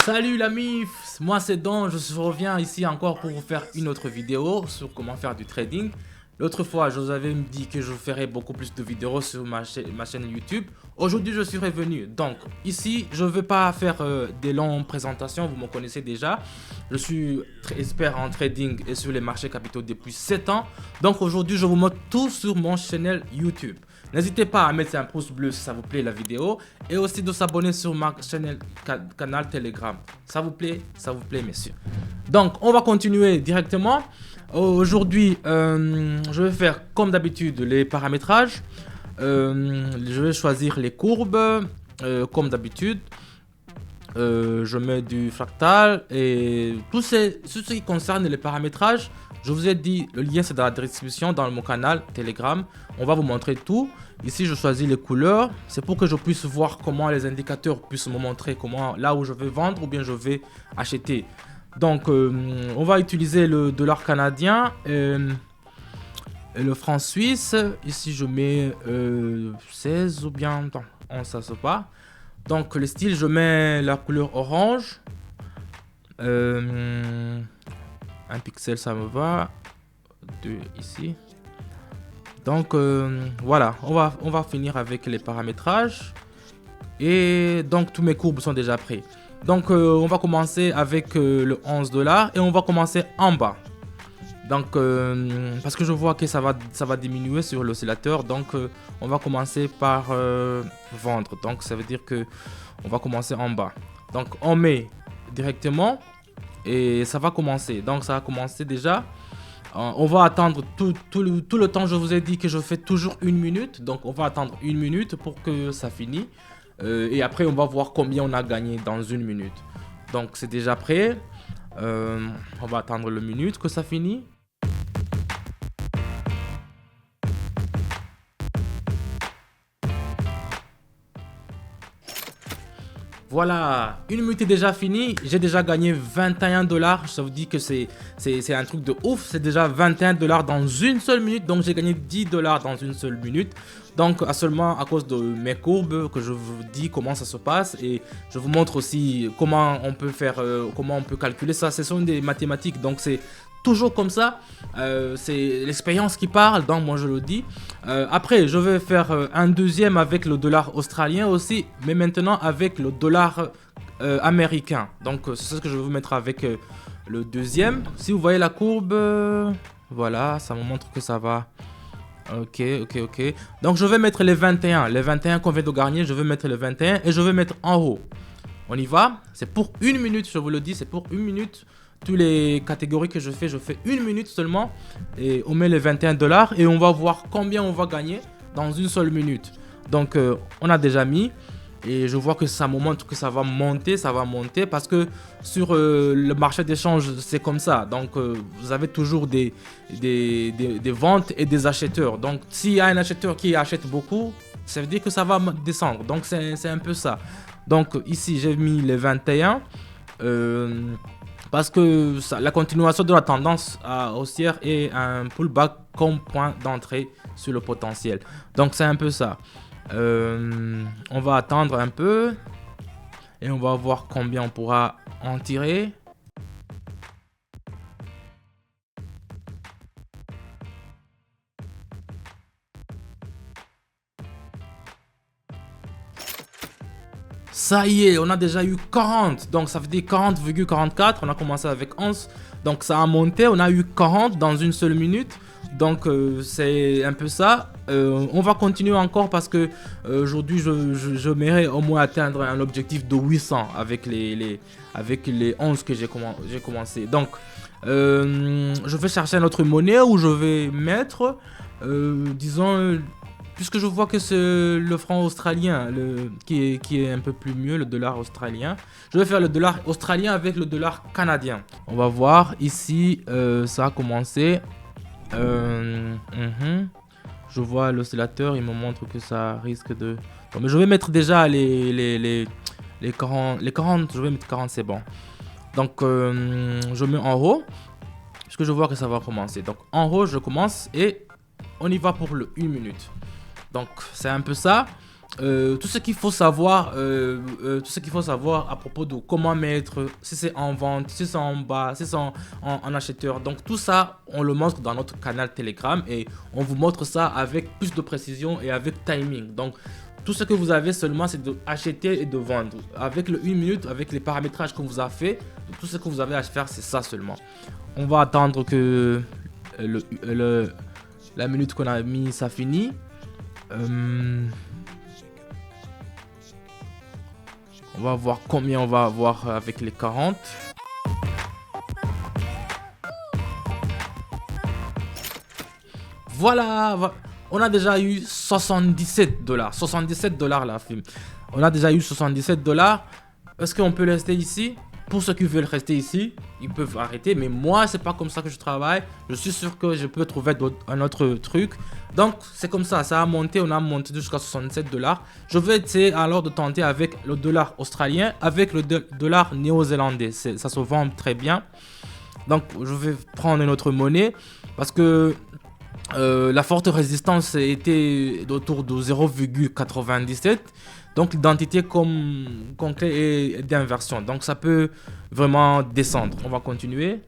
Salut la MIF, moi c'est Don, je reviens ici encore pour vous faire une autre vidéo sur comment faire du trading. L'autre fois, je vous avais dit que je ferais beaucoup plus de vidéos sur ma chaîne YouTube. Aujourd'hui, je suis revenu. Donc, ici, je ne vais pas faire des longues présentations, vous me connaissez déjà. Je suis expert en trading et sur les marchés capitaux depuis 7 ans. Donc, aujourd'hui, je vous montre tout sur mon channel YouTube. N'hésitez pas à mettre un pouce bleu si ça vous plaît la vidéo. Et aussi de s'abonner sur ma chaîne canal Telegram. Ça vous plaît, messieurs. Donc, on va continuer directement. Aujourd'hui, je vais faire comme d'habitude les paramétrages. Je vais choisir les courbes comme d'habitude. Je mets du fractal et tout ce qui concerne les paramétrages. Je vous ai dit, le lien c'est dans la description dans mon canal Telegram. On va vous montrer tout. Ici, je choisis les couleurs. C'est pour que je puisse voir comment les indicateurs puissent me montrer comment là où je vais vendre ou bien je vais acheter. Donc, on va utiliser le dollar canadien et le franc suisse. Ici, je mets 16 ou bien... Attends, on ne sait pas. Donc, le style, je mets la couleur orange. Un pixel, ça me va. 2 ici. Donc, voilà. On va finir avec les paramétrages. Et donc, tous mes courbes sont déjà prêts. Donc, on va commencer avec le 11 $ et on va commencer en bas. Donc, parce que je vois que ça va diminuer sur l'oscillateur. Donc, on va commencer par vendre. Donc, ça veut dire que on va commencer en bas. Donc, on met directement et ça va commencer. Donc, ça va commencer déjà. On va attendre tout le temps. Je vous ai dit que je fais toujours 1 minute. Donc, on va attendre 1 minute pour que ça finisse. Et après, on va voir combien on a gagné dans 1 minute. Donc, c'est déjà prêt. On va attendre le minute que ça finit. Voilà, 1 minute est déjà finie. J'ai déjà gagné 21 $. Ça vous dit que c'est un truc de ouf. C'est déjà 21 $ dans une seule minute. Donc, j'ai gagné 10 $ dans une seule minute. Donc, seulement à cause de mes courbes que je vous dis comment ça se passe. Et je vous montre aussi comment on peut faire, comment on peut calculer ça. Ce sont des mathématiques. Donc, c'est toujours comme ça. C'est l'expérience qui parle. Donc, moi, je le dis. Après, je vais faire un deuxième avec le dollar australien aussi. Mais maintenant, avec le dollar américain. Donc, c'est ce que je vais vous mettre avec le deuxième. Si vous voyez la courbe, voilà, ça me montre que ça va. Ok. Donc, je vais mettre les 21. Les 21 qu'on vient de gagner, je vais mettre les 21 et je vais mettre en haut. On y va. C'est pour 1 minute, je vous le dis, c'est pour 1 minute. Toutes les catégories que je fais 1 minute seulement. Et on met les 21 $ et on va voir combien on va gagner dans une seule minute. Donc, on a déjà mis. Et je vois que ça me montre que ça va monter parce que sur le marché d'échange, c'est comme ça. Donc, vous avez toujours des ventes et des acheteurs. Donc, s'il y a un acheteur qui achète beaucoup, ça veut dire que ça va descendre. Donc, c'est un peu ça. Donc, ici, j'ai mis les 21 parce que la continuation de la tendance haussière est un pullback comme point d'entrée sur le potentiel. Donc, c'est un peu ça. On va attendre un peu et on va voir combien on pourra en tirer. Ça y est, on a déjà eu 40. Donc ça veut dire 40,44. On a commencé avec 11. Donc ça a monté. On a eu 40 dans une seule minute. Donc c'est un peu ça. On va continuer encore parce que aujourd'hui je m'aimerais au moins atteindre un objectif de 800 avec les 11 que j'ai commencé. Donc je vais chercher une autre monnaie où je vais mettre disons, puisque je vois que c'est le franc australien qui est un peu plus mieux, le dollar australien. Je vais faire le dollar australien avec le dollar canadien. On va voir ici, ça a commencé. Je vois l'oscillateur, il me montre que ça risque de... Bon, mais je vais mettre déjà les 40, je vais mettre 40, c'est bon. Donc, je mets en haut, puisque je vois que ça va commencer. Donc, en haut, je commence et on y va pour le 1 minute. Donc, c'est un peu ça. tout ce qu'il faut savoir, tout ce qu'il faut savoir à propos de comment mettre, si c'est en vente, si c'est en bas, si c'est en acheteur. Donc tout ça, on le montre dans notre canal Telegram et on vous montre ça avec plus de précision et avec timing. Donc tout ce que vous avez seulement, c'est d'acheter et de vendre. Avec le 1 minute, avec les paramétrages qu'on vous a fait, tout ce que vous avez à faire, c'est ça seulement. On va attendre que la minute qu'on a mis, ça finit. On va voir combien on va avoir avec les 40. Voilà, on a déjà eu 77 $. 77 $ la film. On a déjà eu 77 $. Est-ce qu'on peut rester ici? Pour ceux qui veulent rester ici, ils peuvent arrêter. Mais moi, c'est pas comme ça que je travaille. Je suis sûr que je peux trouver un autre truc. Donc, c'est comme ça. Ça a monté. On a monté jusqu'à 67 $. Je vais essayer alors de tenter avec le dollar australien, avec le dollar néo-zélandais. Ça se vend très bien. Donc, je vais prendre une autre monnaie parce que la forte résistance était autour de 0,97. Donc l'identité comme clé est d'inversion. Donc ça peut vraiment descendre. On va continuer.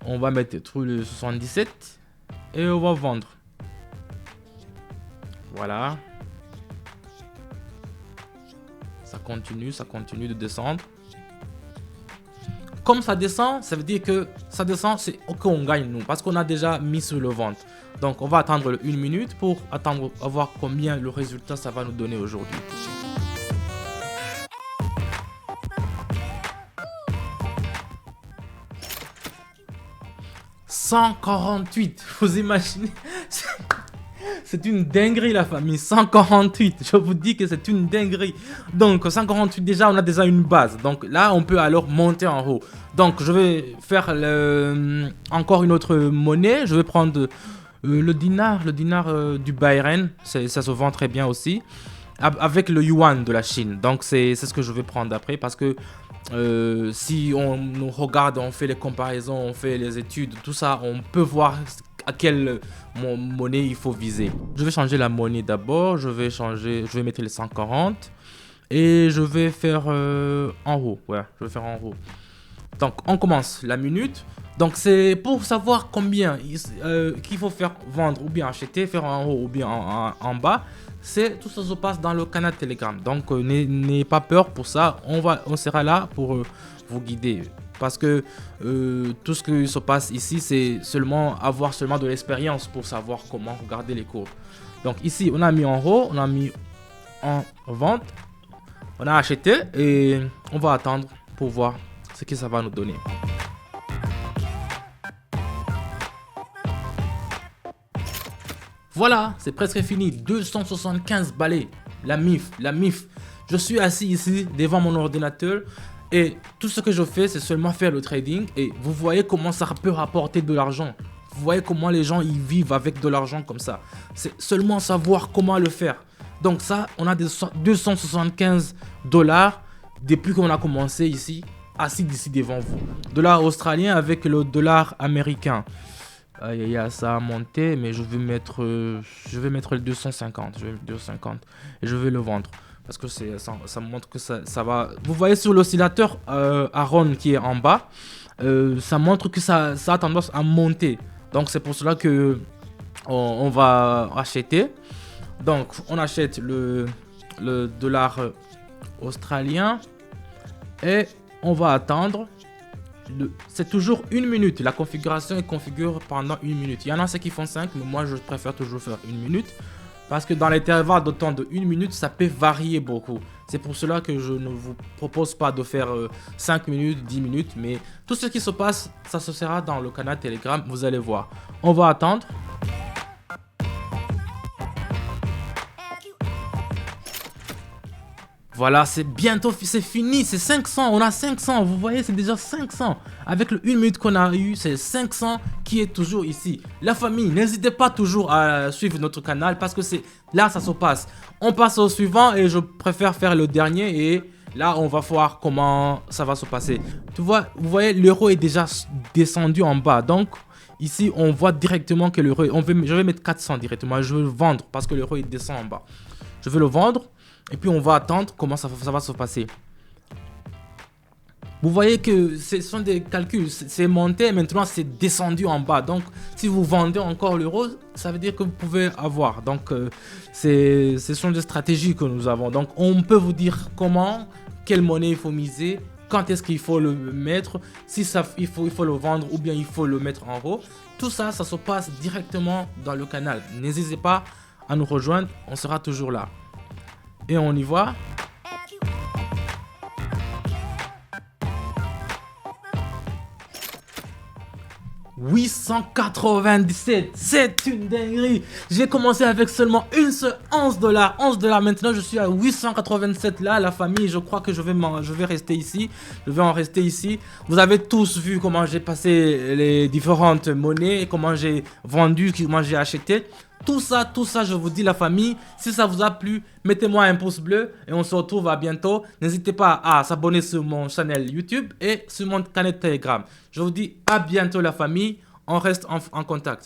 On va mettre tout le 77 et on va vendre. Voilà. Ça continue de descendre. Comme ça descend, ça veut dire que ça descend, c'est OK, on gagne nous, parce qu'on a déjà mis sur le ventre. Donc on va attendre 1 minute pour attendre à voir combien le résultat ça va nous donner aujourd'hui. « 148 », vous imaginez? C'est une dinguerie la famille, 148, je vous dis que c'est une dinguerie. Donc 148 déjà, on a déjà une base. Donc là, on peut alors monter en haut. Donc je vais faire encore une autre monnaie. Je vais prendre le dinar du Bahreïn. Ça se vend très bien aussi. Avec le yuan de la Chine. Donc c'est ce que je vais prendre après parce que si on nous regarde, on fait les comparaisons, on fait les études, tout ça, on peut voir à quelle monnaie il faut viser. Je vais changer la monnaie d'abord. Je vais mettre les 140 et je vais faire en haut. Ouais, je vais faire en haut. Donc on commence la minute. Donc c'est pour savoir combien qu'il faut faire vendre ou bien acheter, faire en haut ou bien en bas. Tout ça se passe dans le canal Telegram. Donc n'ayez pas peur pour ça. On sera là pour vous guider. Parce que tout ce qui se passe ici, c'est avoir de l'expérience pour savoir comment regarder les courbes. Donc ici, on a mis en haut, on a mis en vente, on a acheté et on va attendre pour voir ce que ça va nous donner. Voilà, c'est presque fini. 275 balais. La MIF. Je suis assis ici devant mon ordinateur. Et tout ce que je fais, c'est seulement faire le trading. Et vous voyez comment ça peut rapporter de l'argent. Vous voyez comment les gens ils vivent avec de l'argent comme ça. C'est seulement savoir comment le faire. Donc ça, on a des 275 $ depuis qu'on a commencé ici, assis d'ici devant vous. Dollar australien avec le dollar américain. Aïe, ça a monté, mais je vais mettre le 250. Je vais mettre 250 et je vais le vendre. Parce que ça montre que ça va... Vous voyez sur l'oscillateur Aron qui est en bas, ça montre que ça a tendance à monter. Donc c'est pour cela que on va acheter. Donc on achète le dollar australien et on va attendre. C'est toujours 1 minute. La configuration est configurée pendant 1 minute. Il y en a ceux qui font 5, mais moi je préfère toujours faire 1 minute. Parce que dans l'intervalle de temps de 1 minute, ça peut varier beaucoup. C'est pour cela que je ne vous propose pas de faire 5 minutes, 10 minutes. Mais tout ce qui se passe, ça se sera dans le canal Telegram. Vous allez voir. On va attendre. Voilà, c'est bientôt, c'est fini, c'est 500, on a 500, vous voyez, c'est déjà 500. Avec le 1 minute qu'on a eu, c'est 500 qui est toujours ici. La famille, n'hésitez pas toujours à suivre notre canal parce que c'est là ça se passe. On passe au suivant et je préfère faire le dernier et là on va voir comment ça va se passer. Tu vois, vous voyez, l'euro est déjà descendu en bas, donc Ici, on voit directement que l'euro, je vais mettre 400 directement. Je veux le vendre parce que l'euro, il descend en bas. Je vais le vendre et puis on va attendre comment ça va se passer. Vous voyez que ce sont des calculs, c'est monté, maintenant c'est descendu en bas. Donc, si vous vendez encore l'euro, ça veut dire que vous pouvez avoir. Donc, ce sont des stratégies que nous avons. Donc, on peut vous dire comment, quelle monnaie il faut miser, quand est-ce qu'il faut le mettre, si ça, il faut le vendre ou bien il faut le mettre en haut. Tout ça, ça se passe directement dans le canal. N'hésitez pas à nous rejoindre, on sera toujours là. Et on y va. 897, c'est une dinguerie. J'ai commencé avec seulement une seule 11 $. 11 $. Maintenant, je suis à 887 là. La famille, je crois que je vais rester ici. Je vais en rester ici. Vous avez tous vu comment j'ai passé les différentes monnaies, comment j'ai vendu, comment j'ai acheté. Tout ça, je vous dis la famille, si ça vous a plu, mettez-moi un pouce bleu et on se retrouve à bientôt. N'hésitez pas à s'abonner sur mon channel YouTube et sur mon canal Telegram. Je vous dis à bientôt la famille, on reste en contact.